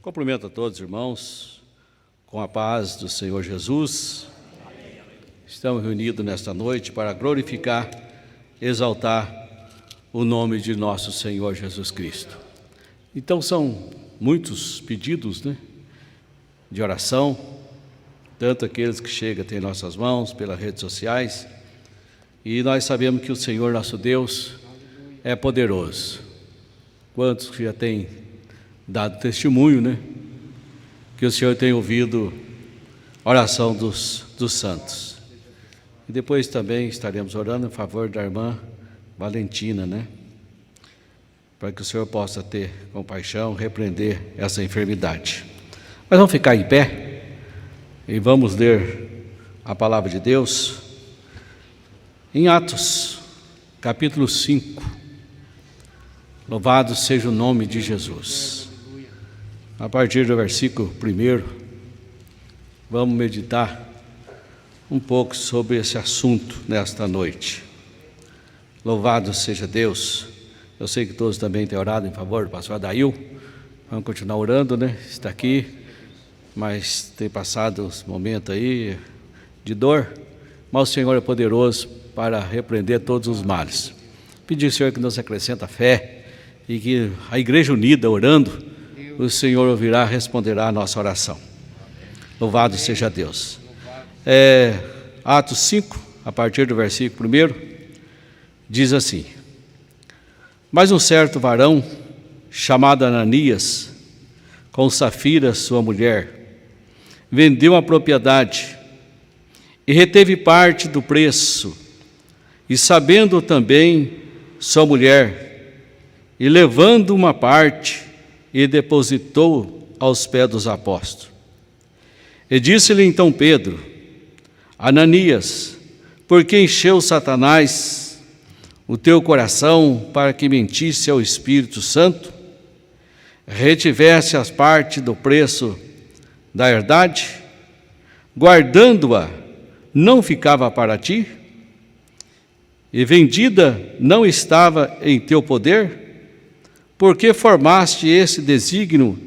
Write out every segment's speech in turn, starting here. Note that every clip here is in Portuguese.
Cumprimento a todos, irmãos, com a paz do Senhor Jesus. Estamos reunidos nesta noite para glorificar, exaltar o nome de nosso Senhor Jesus Cristo. Então são muitos pedidos, de oração, tanto aqueles que chegam até nossas mãos pelas redes sociais, e nós sabemos que o Senhor nosso Deus é poderoso. Quantos que já têm dado testemunho, que o Senhor tem ouvido a oração dos santos. E depois também estaremos orando em favor da irmã Valentina, para que o Senhor possa ter compaixão, repreender essa enfermidade. Mas vamos ficar em pé e vamos ler a palavra de Deus em Atos, capítulo 5. Louvado seja o nome de Jesus. A partir do versículo 1, vamos meditar um pouco sobre esse assunto nesta noite. Louvado seja Deus. Eu sei que todos também têm orado em favor do pastor Adail. Vamos continuar orando, Está aqui, mas tem passado os momentos aí de dor. Mas o Senhor é poderoso para repreender todos os males. Pedir ao Senhor que nos acrescenta fé e que a igreja unida orando, o Senhor ouvirá e responderá a nossa oração. Louvado seja Deus. Atos 5, a partir do versículo 1, diz assim: Mas um certo varão, chamado Ananias, com Safira, sua mulher, vendeu a propriedade e reteve parte do preço, e sabendo também sua mulher, e levando uma parte, e depositou aos pés dos apóstolos. E disse-lhe então Pedro: Ananias, por que encheu Satanás o teu coração para que mentisse ao Espírito Santo? Retivesse as partes do preço da herdade, guardando-a, não ficava para ti? E vendida não estava em teu poder? Porque formaste esse desígnio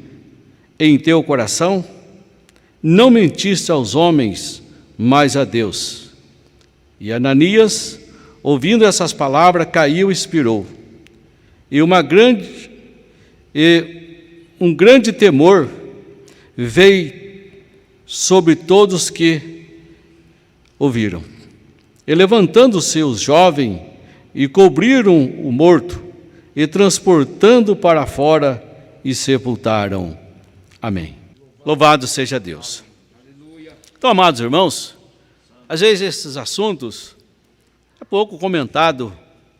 em teu coração? Não mentiste aos homens, mas a Deus. E Ananias, ouvindo essas palavras, caiu e expirou. E um grande temor veio sobre todos que ouviram. E levantando-se os jovens, e cobriram o morto, e transportando para fora, e sepultaram. Amém. Louvado seja Deus. Então, amados irmãos, às vezes esses assuntos é pouco comentado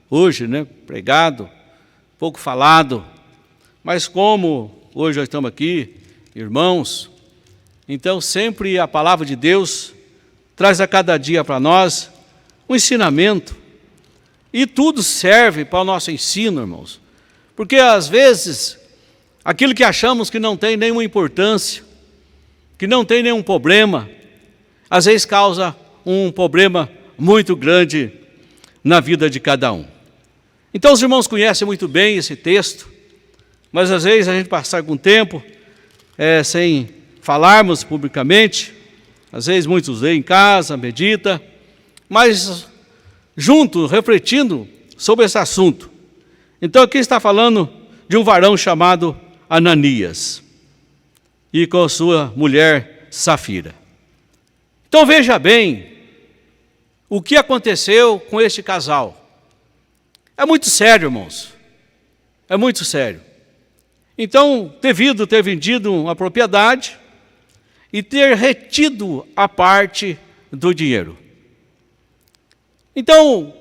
hoje, pregado, pouco falado, mas como hoje nós estamos aqui, irmãos, então sempre a palavra de Deus traz a cada dia para nós um ensinamento. E tudo serve para o nosso ensino, irmãos. Porque às vezes, aquilo que achamos que não tem nenhuma importância, que não tem nenhum problema, às vezes causa um problema muito grande na vida de cada um. Então os irmãos conhecem muito bem esse texto, mas às vezes a gente passa algum tempo sem falarmos publicamente, às vezes muitos leem em casa, medita, mas junto, refletindo sobre esse assunto. Então aqui está falando de um varão chamado Ananias e com a sua mulher Safira. Então veja bem o que aconteceu com este casal. É muito sério, irmãos. É muito sério. Então, devido ter vendido uma propriedade e ter retido a parte do dinheiro. Então,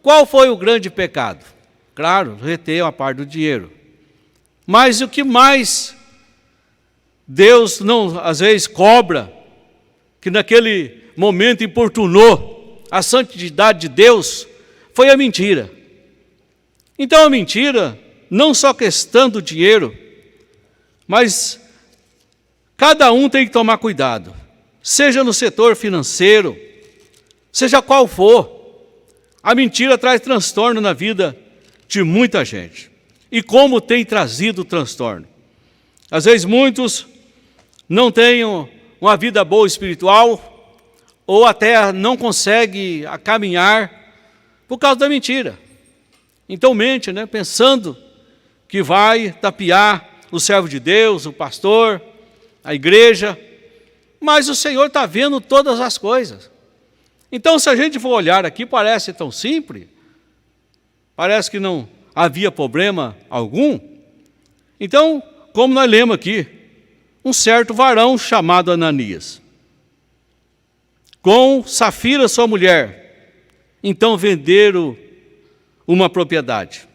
qual foi o grande pecado? Claro, reter uma parte do dinheiro. Mas o que mais Deus não, às vezes, cobra, que naquele momento importunou a santidade de Deus, foi a mentira. Então a mentira, não só questão do dinheiro, mas cada um tem que tomar cuidado, seja no setor financeiro, seja qual for. A mentira traz transtorno na vida de muita gente. E como tem trazido transtorno? Às vezes muitos não têm uma vida boa espiritual, ou até não conseguem caminhar por causa da mentira. Então mente, né, pensando que vai tapear o servo de Deus, o pastor, a igreja, mas o Senhor está vendo todas as coisas. Então, se a gente for olhar aqui, parece tão simples, parece que não havia problema algum. Então, como nós lemos aqui, um certo varão chamado Ananias, com Safira sua mulher, então venderam uma propriedade.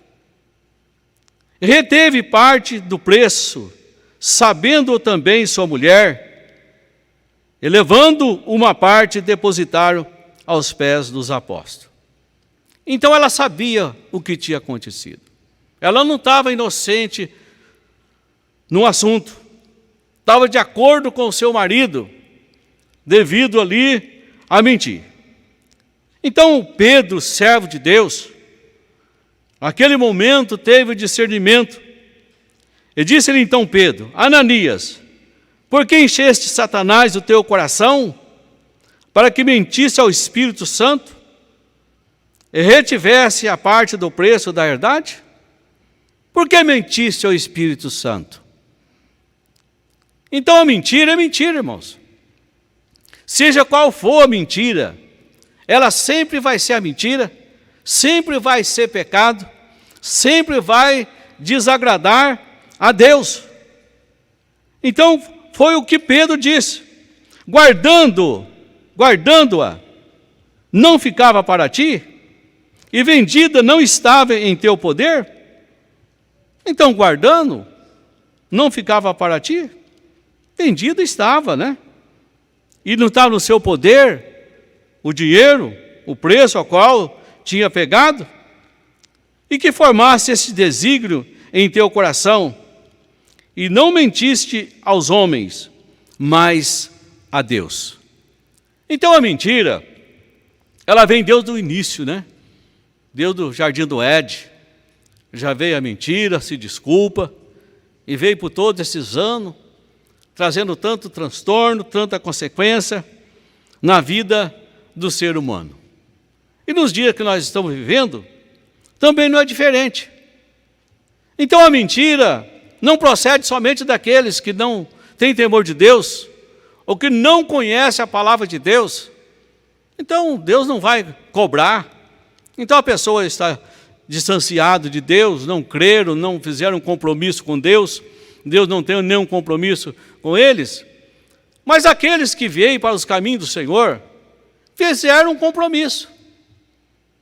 Reteve parte do preço, sabendo também sua mulher, e levando uma parte, depositaram aos pés dos apóstolos. Então ela sabia o que tinha acontecido. Ela não estava inocente no assunto. Estava de acordo com o seu marido, devido ali a mentir. Então Pedro, servo de Deus, naquele momento teve o discernimento. E disse-lhe então Pedro: Ananias, por que encheste Satanás o teu coração, para que mentisse ao Espírito Santo, e retivesse a parte do preço da herdade? Por que mentiste ao Espírito Santo? Então a mentira é mentira, irmãos. Seja qual for a mentira, ela sempre vai ser a mentira, sempre vai ser pecado, sempre vai desagradar a Deus. Então foi o que Pedro disse: guardando-a, não ficava para ti, e vendida não estava em teu poder? Então, guardando, não ficava para ti? Vendida estava, né? E não estava no seu poder o dinheiro, o preço ao qual tinha pegado? E que formasse esse desígnio em teu coração, e não mentiste aos homens, mas a Deus. Então a mentira, ela vem desde o início, né? Desde o jardim do Éden, já veio a mentira, se desculpa, e veio por todos esses anos, trazendo tanto transtorno, tanta consequência na vida do ser humano. E nos dias que nós estamos vivendo, também não é diferente. Então a mentira não procede somente daqueles que não têm temor de Deus, ou que não conhecem a palavra de Deus. Então Deus não vai cobrar. Então a pessoa está distanciada de Deus, não creram, não fizeram um compromisso com Deus, Deus não tem nenhum compromisso com eles. Mas aqueles que veem para os caminhos do Senhor, fizeram um compromisso.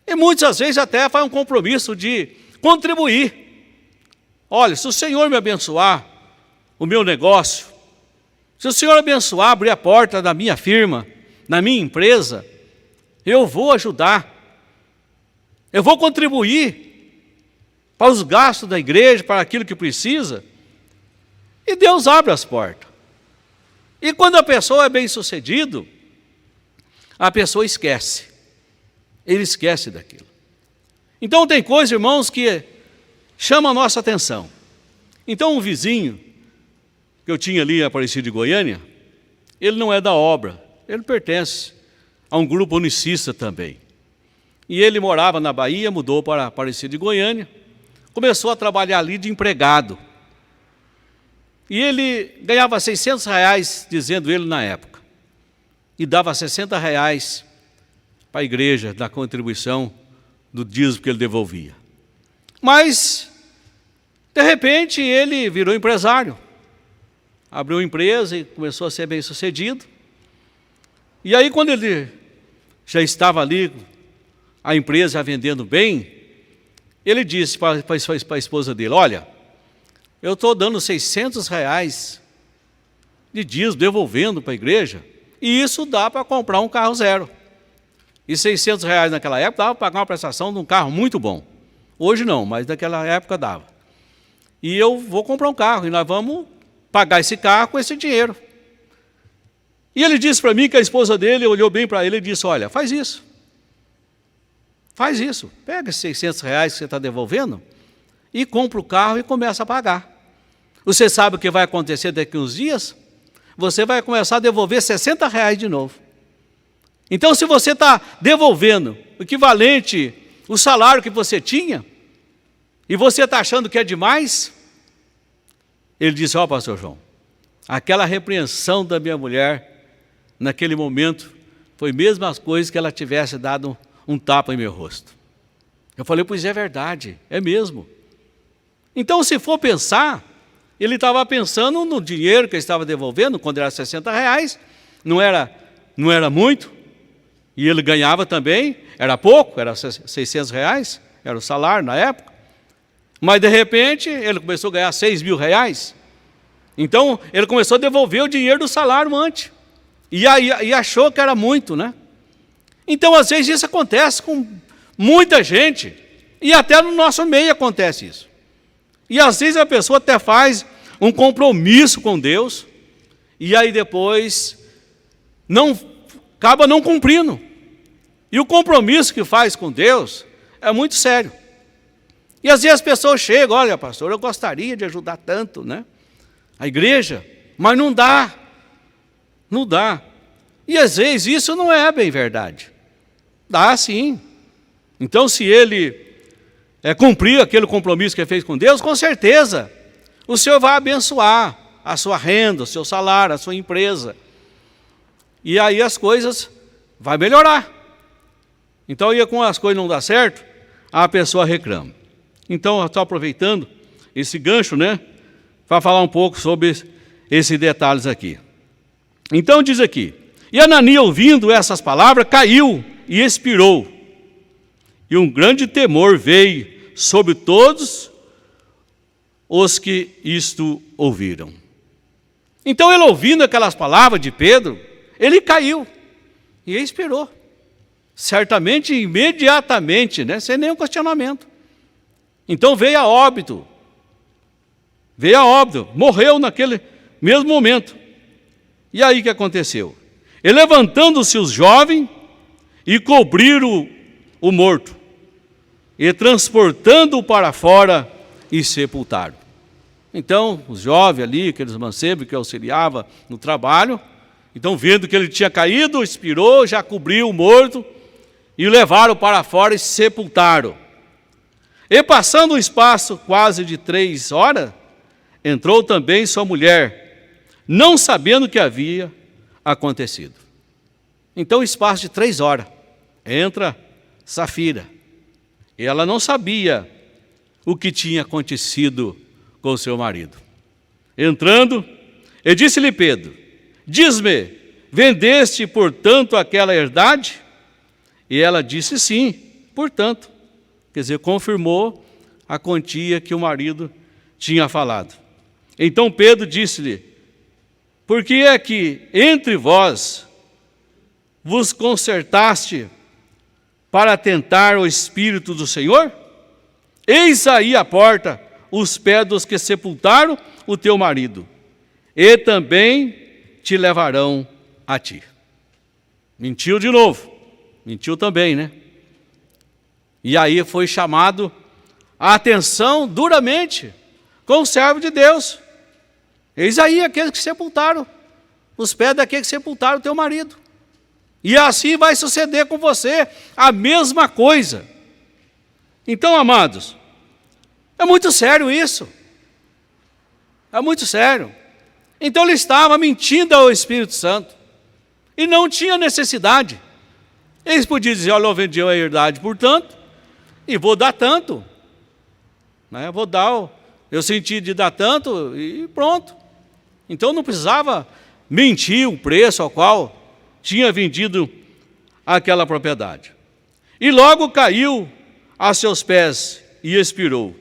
E muitas vezes até faz um compromisso de contribuir. Olha, se o Senhor me abençoar o meu negócio, se o Senhor abençoar, abrir a porta da minha firma, na minha empresa, eu vou ajudar. Eu vou contribuir para os gastos da igreja, para aquilo que precisa. E Deus abre as portas. E quando a pessoa é bem-sucedido, a pessoa esquece. Ele esquece daquilo. Então tem coisas, irmãos, que chamam a nossa atenção. Então um vizinho que eu tinha ali em Aparecida de Goiânia, ele não é da obra, ele pertence a um grupo unicista também. E ele morava na Bahia, mudou para Aparecida de Goiânia, começou a trabalhar ali de empregado. E ele ganhava R$600, dizendo ele na época, e dava R$60 para a igreja, da contribuição do dízimo que ele devolvia. Mas, de repente, ele virou empresário, abriu uma empresa e começou a ser bem-sucedido. E aí, quando ele já estava ali, a empresa já vendendo bem, ele disse para a esposa dele: olha, eu estou dando R$600 de dízimo, devolvendo para a igreja, e isso dá para comprar um carro zero. E R$600 naquela época dava para pagar uma prestação de um carro muito bom. Hoje não, mas naquela época dava. E eu vou comprar um carro, e nós vamos pagar esse carro com esse dinheiro. E ele disse para mim que a esposa dele olhou bem para ele e disse: olha, faz isso. Faz isso. Pega esses R$600 que você está devolvendo e compra o carro e começa a pagar. Você sabe o que vai acontecer daqui a uns dias? Você vai começar a devolver R$60 de novo. Então, se você está devolvendo o equivalente, o salário que você tinha, e você está achando que é demais, ele disse: ó, pastor João, aquela repreensão da minha mulher, naquele momento, foi mesmo as coisas que ela tivesse dado um tapa em meu rosto. Eu falei: pois é verdade, é mesmo. Então, se for pensar, ele estava pensando no dinheiro que ele estava devolvendo, quando era R$60, não era muito, e ele ganhava também, era pouco, era R$600, era o salário na época. Mas de repente, ele começou a ganhar R$6.000. Então, ele começou a devolver o dinheiro do salário antes. E achou que era muito, né? Então, às vezes, isso acontece com muita gente. E até no nosso meio acontece isso. E às vezes a pessoa até faz um compromisso com Deus, e aí depois acaba não cumprindo. E o compromisso que faz com Deus é muito sério. E às vezes as pessoas chegam: olha, pastor, eu gostaria de ajudar tanto, né, a igreja, mas não dá. Não dá. E às vezes isso não é bem verdade. Dá sim. Então, se ele cumprir aquele compromisso que ele fez com Deus, com certeza o Senhor vai abençoar a sua renda, o seu salário, a sua empresa. E aí as coisas vão melhorar. Então, quando as coisas não dão certo, a pessoa reclama. Então, eu estou aproveitando esse gancho, né, para falar um pouco sobre esses detalhes aqui. Então, diz aqui: e Ananias, ouvindo essas palavras, caiu e expirou. E um grande temor veio sobre todos os que isto ouviram. Então, ele ouvindo aquelas palavras de Pedro, ele caiu e expirou. Certamente, imediatamente, né, sem nenhum questionamento. Então veio a óbito. Morreu naquele mesmo momento. E aí o que aconteceu? E levantando-se os jovens e cobriram o morto, e transportando-o para fora e sepultaram. Então, os jovens ali, aqueles mancebos que auxiliavam no trabalho, então vendo que ele tinha caído, expirou, já cobriu o morto, e o levaram para fora e sepultaram. E passando um espaço quase de 3 horas, entrou também sua mulher, não sabendo o que havia acontecido. Então, espaço de 3 horas, entra Safira. E ela não sabia o que tinha acontecido com o seu marido. Entrando, e disse-lhe Pedro: diz-me, vendeste, portanto, aquela herdade? E ela disse: sim, portanto. Quer dizer, confirmou a quantia que o marido tinha falado. Então Pedro disse-lhe: por que é que entre vós vos concertaste para tentar o Espírito do Senhor? Eis aí a porta os pés dos que sepultaram o teu marido, e também te levarão a ti. Mentiu de novo, mentiu também, né? E aí foi chamado a atenção duramente com o servo de Deus. Eis aí aqueles que sepultaram os pés daqueles que sepultaram o teu marido. E assim vai suceder com você, a mesma coisa. Então, amados, é muito sério isso. É muito sério. Então ele estava mentindo ao Espírito Santo. E não tinha necessidade. Eles podiam dizer: olha, eu vendi a herdade, portanto, e vou dar tanto. Né? Eu senti de dar tanto e pronto. Então não precisava mentir o preço ao qual tinha vendido aquela propriedade. E logo caiu a seus pés e expirou.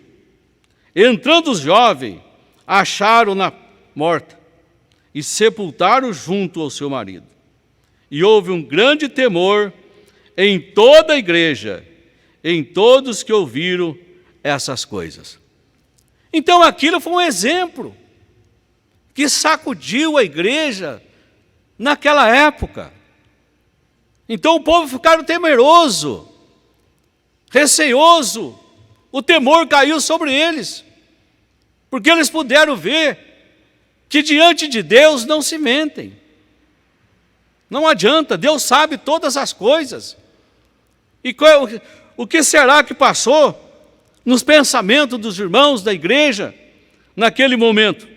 Entrando os jovens, acharam-na morta e sepultaram junto ao seu marido. E houve um grande temor em toda a igreja, em todos que ouviram essas coisas. Então aquilo foi um exemplo que sacudiu a igreja naquela época. Então o povo ficaram temeroso, receoso, o temor caiu sobre eles. Porque eles puderam ver que diante de Deus não se mentem. Não adianta, Deus sabe todas as coisas. E o que será que passou nos pensamentos dos irmãos da igreja naquele momento?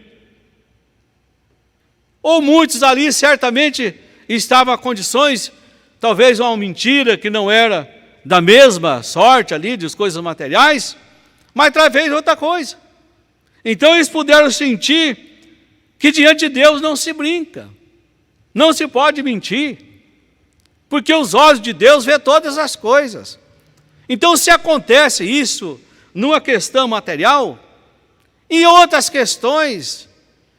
Ou muitos ali certamente estavam em condições, talvez uma mentira que não era da mesma sorte ali, das coisas materiais, mas talvez outra coisa. Então eles puderam sentir que diante de Deus não se brinca, não se pode mentir, porque os olhos de Deus vê todas as coisas. Então se acontece isso numa questão material, e outras questões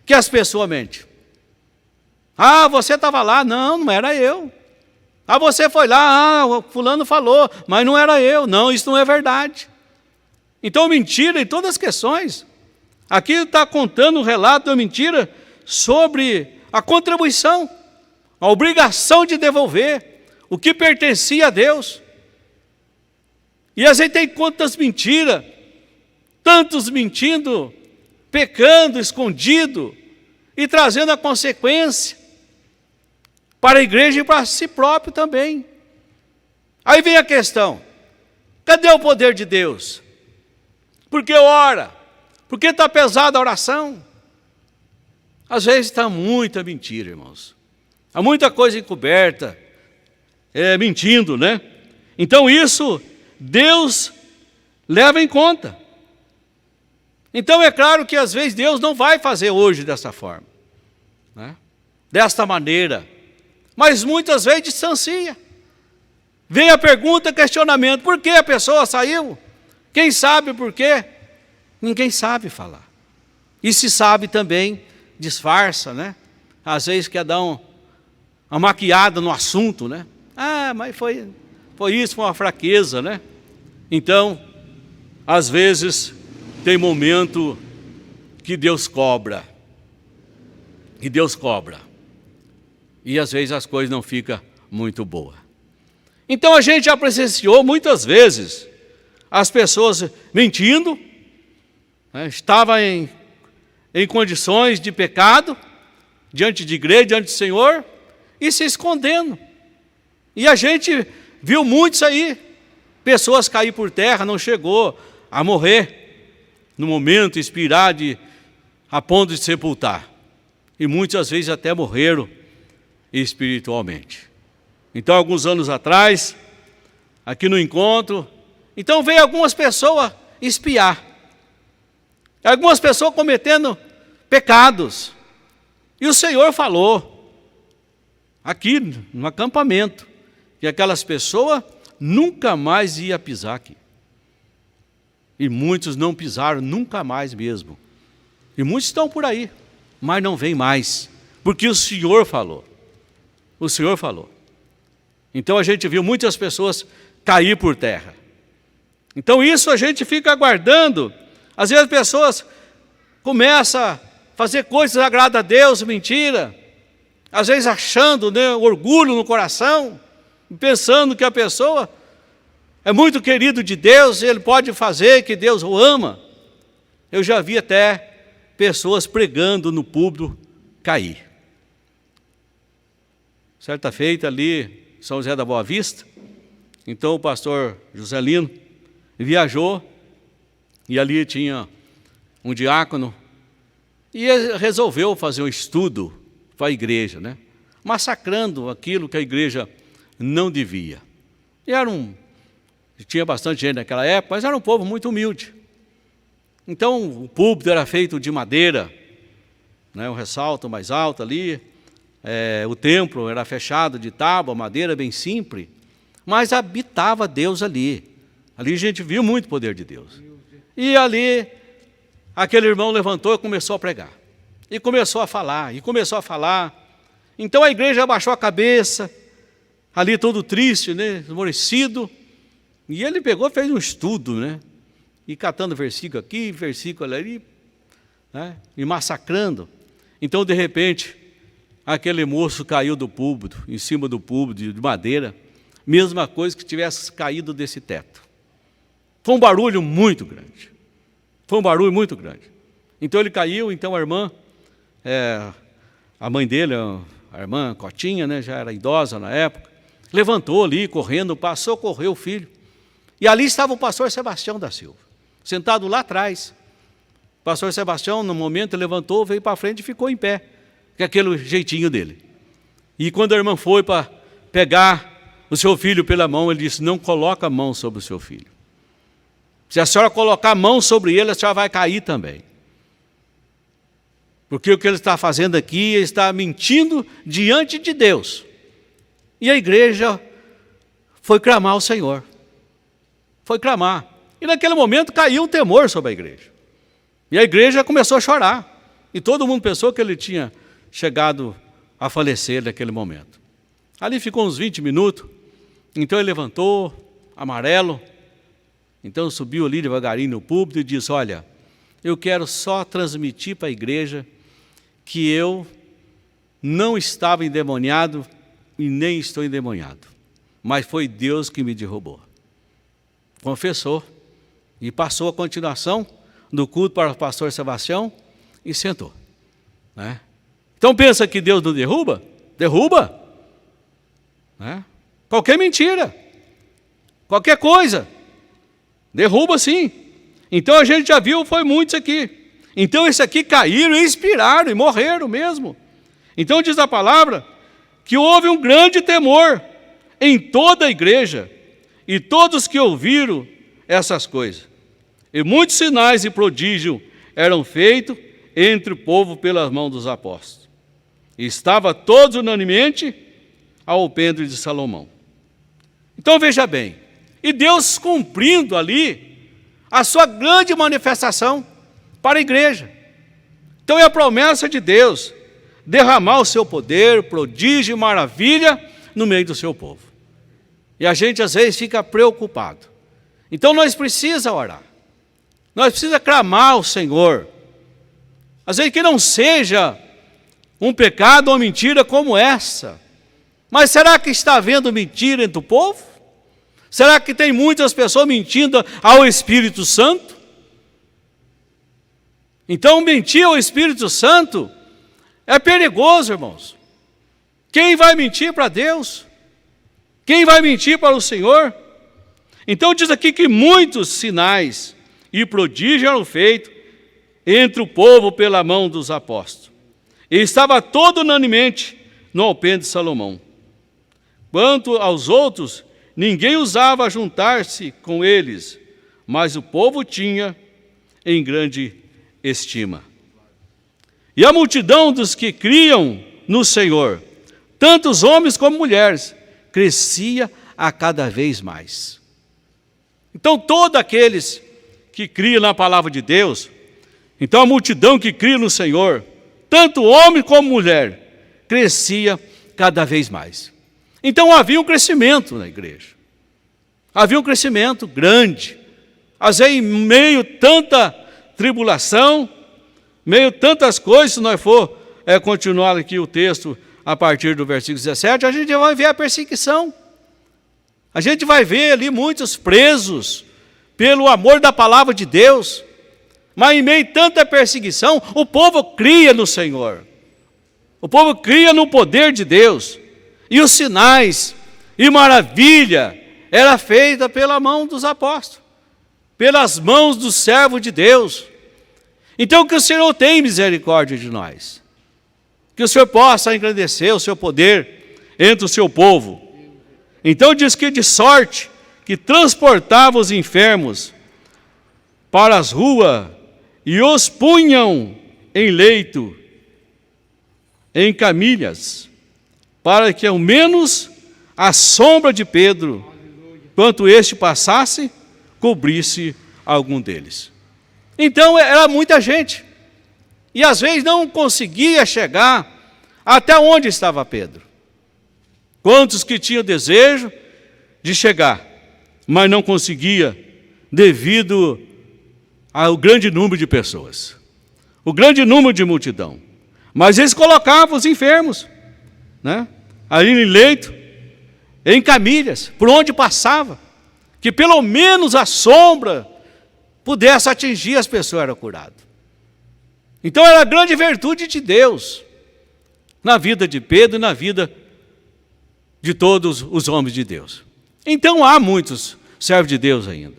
que as pessoas mentem. Ah, você estava lá, não era eu. Ah, você foi lá, fulano falou, mas não era eu. Não, isso não é verdade. Então mentira em todas as questões. Aqui está contando um relato da mentira sobre a contribuição, a obrigação de devolver o que pertencia a Deus. E a gente tem quantas mentiras, tantos mentindo, pecando, escondido e trazendo a consequência para a igreja e para si próprio também. Aí vem a questão, cadê o poder de Deus? Por que ora? Por que está pesada a oração? Às vezes está muita mentira, irmãos. Há muita coisa encoberta, mentindo, né? Então isso, Deus leva em conta. Então é claro que às vezes Deus não vai fazer hoje dessa forma, né? Desta maneira, mas muitas vezes distancia. Vem a pergunta, questionamento, por que a pessoa saiu? Quem sabe por quê? Ninguém sabe falar. E se sabe também, disfarça, né? Às vezes quer dar uma maquiada no assunto, né? Ah, mas foi isso, foi uma fraqueza, né? Então, às vezes, tem momento que Deus cobra. Que Deus cobra. E às vezes as coisas não ficam muito boas. Então a gente já presenciou muitas vezes as pessoas mentindo, né? Estava em condições de pecado, diante de igreja, diante do Senhor, e se escondendo. E a gente viu muitos aí, pessoas cair por terra, não chegou a morrer no momento, expirar a ponto de sepultar. E muitas vezes até morreram espiritualmente. Então, alguns anos atrás, aqui no encontro, então veio algumas pessoas espiar. Algumas pessoas cometendo pecados. E o Senhor falou, aqui no acampamento, que aquelas pessoas nunca mais iam pisar aqui. E muitos não pisaram nunca mais mesmo. E muitos estão por aí, mas não vêm mais, porque o Senhor falou. O Senhor falou. Então a gente viu muitas pessoas cair por terra. Então isso a gente fica aguardando. Às vezes as pessoas começam a fazer coisas que agradam a Deus, mentira. Às vezes achando, né, orgulho no coração, pensando que a pessoa é muito querido de Deus, ele pode fazer, que Deus o ama. Eu já vi até pessoas pregando no púlpito cair. Certa feita ali em São José da Boa Vista, então o pastor Joselino viajou e ali tinha um diácono e ele resolveu fazer um estudo para a igreja, né? Massacrando aquilo que a igreja não devia. E tinha bastante gente naquela época, mas era um povo muito humilde. Então o púlpito era feito de madeira, né? Um ressalto mais alto ali. O templo era fechado de tábua, madeira bem simples, mas habitava Deus ali. Ali a gente viu muito o poder de Deus. E ali, aquele irmão levantou e começou a pregar. E começou a falar, Então a igreja abaixou a cabeça, ali todo triste, né, esmorecido. E ele pegou e fez um estudo, né? E catando versículo aqui, versículo ali, né? E massacrando. Então, de repente, aquele moço caiu do púlpito, em cima do púlpito de madeira, mesma coisa que tivesse caído desse teto. Foi um barulho muito grande. Então ele caiu, então a irmã, a mãe dele, a irmã Cotinha, né, já era idosa na época, levantou ali, correndo, passou, correu o filho. E ali estava o pastor Sebastião da Silva, sentado lá atrás. O pastor Sebastião, no momento, levantou, veio para frente e ficou em pé, com aquele jeitinho dele. E quando a irmã foi para pegar o seu filho pela mão, ele disse: não coloca a mão sobre o seu filho. Se a senhora colocar a mão sobre ele, a senhora vai cair também. Porque o que ele está fazendo aqui, ele está mentindo diante de Deus. E a igreja foi clamar ao Senhor. Foi clamar. E naquele momento caiu um temor sobre a igreja. E a igreja começou a chorar. E todo mundo pensou que ele tinha chegado a falecer naquele momento. Ali ficou uns 20 minutos. Então ele levantou, amarelo. Então subiu ali devagarinho no púlpito e disse: olha, eu quero só transmitir para a igreja que eu não estava endemoniado e nem estou endemoniado, mas foi Deus que me derrubou. Confessou e passou a continuação do culto para o pastor Sebastião e sentou, né? Então pensa que Deus não derruba? Derruba, né? Qualquer mentira, qualquer coisa, derruba sim. Então a gente já viu, foi muitos aqui. Então esses aqui caíram e expiraram e morreram mesmo. Então diz a palavra que houve um grande temor em toda a igreja e todos que ouviram essas coisas. E muitos sinais e prodígios eram feitos entre o povo pelas mãos dos apóstolos. E estava todos unanimemente ao alpendre de Salomão. Então veja bem, e Deus cumprindo ali a sua grande manifestação para a igreja. Então é a promessa de Deus derramar o seu poder, prodígio e maravilha no meio do seu povo. E a gente às vezes fica preocupado. Então nós precisamos orar. Nós precisamos clamar ao Senhor. Às vezes que não seja um pecado ou mentira como essa. Mas será que está havendo mentira entre o povo? Será que tem muitas pessoas mentindo ao Espírito Santo? Então mentir ao Espírito Santo é perigoso, irmãos. Quem vai mentir para Deus? Quem vai mentir para o Senhor? Então diz aqui que muitos sinais e prodígios eram feitos entre o povo pela mão dos apóstolos. E estava todo unanimemente no alpendre de Salomão. Quanto aos outros, ninguém ousava juntar-se com eles, mas o povo tinha em grande estima. E a multidão dos que criam no Senhor, tanto os homens como mulheres, crescia a cada vez mais. Então todos aqueles que criam na palavra de Deus, então a multidão que cria no Senhor, tanto homem como mulher, crescia cada vez mais. Então havia um crescimento na igreja. Havia um crescimento grande. Às vezes em meio tanta tribulação, meio tantas coisas, se nós for continuar aqui o texto a partir do versículo 17, a gente vai ver a perseguição. A gente vai ver ali muitos presos pelo amor da palavra de Deus. Mas em meio a tanta perseguição, o povo cria no Senhor. O povo cria no poder de Deus. E os sinais e maravilha era feita pela mão dos apóstolos, pelas mãos do servo de Deus. Então que o Senhor tenha misericórdia de nós. Que o Senhor possa engrandecer o seu poder entre o seu povo. Então diz que de sorte que transportava os enfermos para as ruas e os punham em leito, em camilhas, para que ao menos a sombra de Pedro, quanto este passasse, cobrisse algum deles. Então era muita gente, e às vezes não conseguia chegar até onde estava Pedro. Quantos que tinham desejo de chegar, mas não conseguia devido ao grande número de pessoas, o grande número de multidão. Mas eles colocavam os enfermos, né, ali em leito, em camilhas, por onde passava, que pelo menos a sombra pudesse atingir as pessoas, eram curadas. Então era a grande virtude de Deus na vida de Pedro e na vida de todos os homens de Deus. Então há muitos servos de Deus ainda.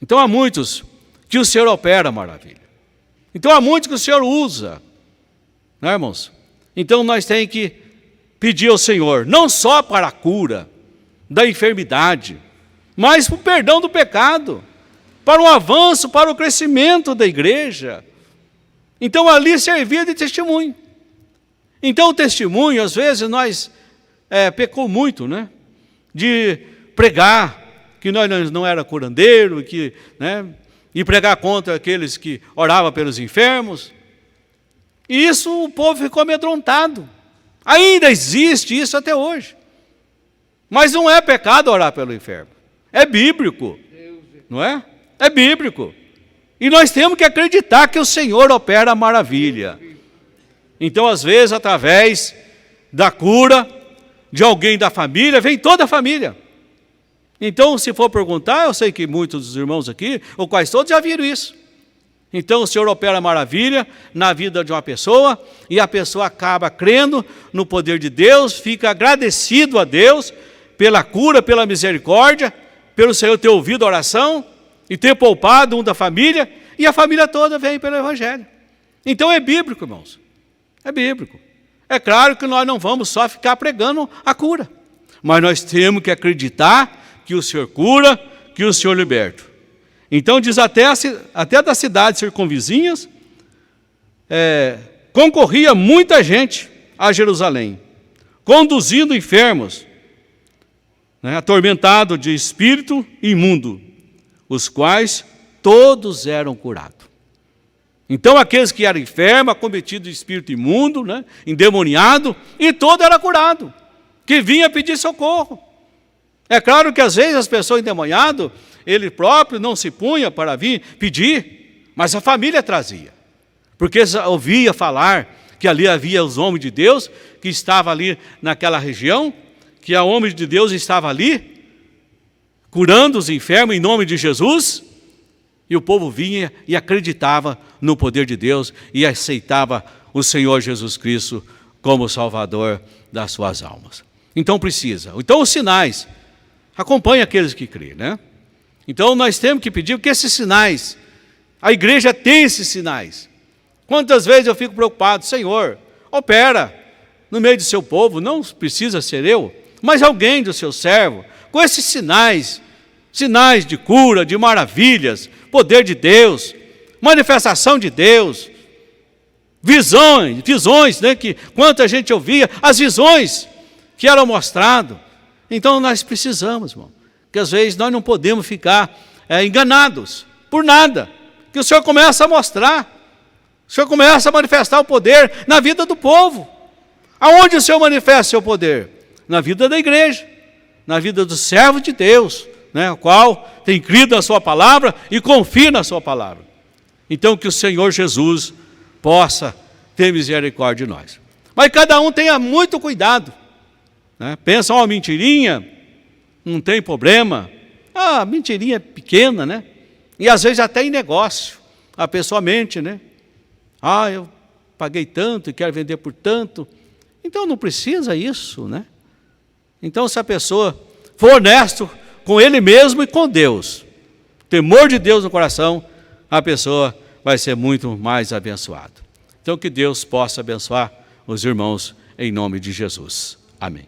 Então há muitos que o Senhor opera maravilha. Então há muitos que o Senhor usa, né, irmãos? Então nós temos que pedir ao Senhor, não só para a cura da enfermidade, mas para o perdão do pecado, para o avanço, para o crescimento da igreja. Então ali servia de testemunho. Então o testemunho, às vezes nós pecou muito, né? De pregar que nós não era curandeiro, né? E pregar contra aqueles que oravam pelos enfermos. E isso o povo ficou amedrontado. Ainda existe isso até hoje. Mas não é pecado orar pelo enfermo. É bíblico, não é? É bíblico. E nós temos que acreditar que o Senhor opera a maravilha. Então, às vezes, através da cura de alguém da família, vem toda a família. Então, se for perguntar, eu sei que muitos dos irmãos aqui, ou quase todos, já viram isso. Então, o Senhor opera a maravilha na vida de uma pessoa, e a pessoa acaba crendo no poder de Deus, fica agradecido a Deus pela cura, pela misericórdia, pelo Senhor ter ouvido a oração e ter poupado um da família, e a família toda vem pelo Evangelho. Então é bíblico, irmãos. É bíblico. É claro que nós não vamos só ficar pregando a cura, mas nós temos que acreditar que o Senhor cura, que o Senhor liberta. Então diz até das cidades circunvizinhas, concorria muita gente a Jerusalém, conduzindo enfermos, né, atormentado de espírito imundo, os quais todos eram curados. Então aqueles que eram enfermos, acometidos de espírito imundo, né, endemoniado, e todo era curado, que vinha pedir socorro. É claro que às vezes as pessoas endemoniadas, ele próprio não se punha para vir pedir, mas a família trazia, porque ouvia falar que ali havia os homens de Deus, que estavam ali naquela região, que a homem de Deus estava ali, curando os enfermos em nome de Jesus, e o povo vinha e acreditava no poder de Deus e aceitava o Senhor Jesus Cristo como Salvador das suas almas. Então precisa. Então os sinais acompanham aqueles que creem, né? Então nós temos que pedir que esses sinais, a igreja tem esses sinais. Quantas vezes eu fico preocupado, Senhor, opera no meio do seu povo, não precisa ser eu, mas alguém do seu servo, com esses sinais de cura, de maravilhas, poder de Deus, manifestação de Deus, visões, né, que quanta gente ouvia, as visões que eram mostradas. Então nós precisamos, irmão, que às vezes nós não podemos ficar enganados por nada, que o Senhor começa a mostrar, o Senhor começa a manifestar o poder na vida do povo. Aonde o Senhor manifesta seu poder? Na vida da igreja, na vida do servo de Deus, né, o qual tem crido na sua palavra e confia na sua palavra. Então que o Senhor Jesus possa ter misericórdia de nós. Mas cada um tenha muito cuidado, né? Pensa, uma mentirinha, não tem problema. Mentirinha pequena, né? E às vezes até em negócio, a pessoa mente, né? Eu paguei tanto e quero vender por tanto. Então não precisa isso, né? Então se a pessoa for honesto com ele mesmo e com Deus, temor de Deus no coração, a pessoa vai ser muito mais abençoada. Então que Deus possa abençoar os irmãos em nome de Jesus. Amém.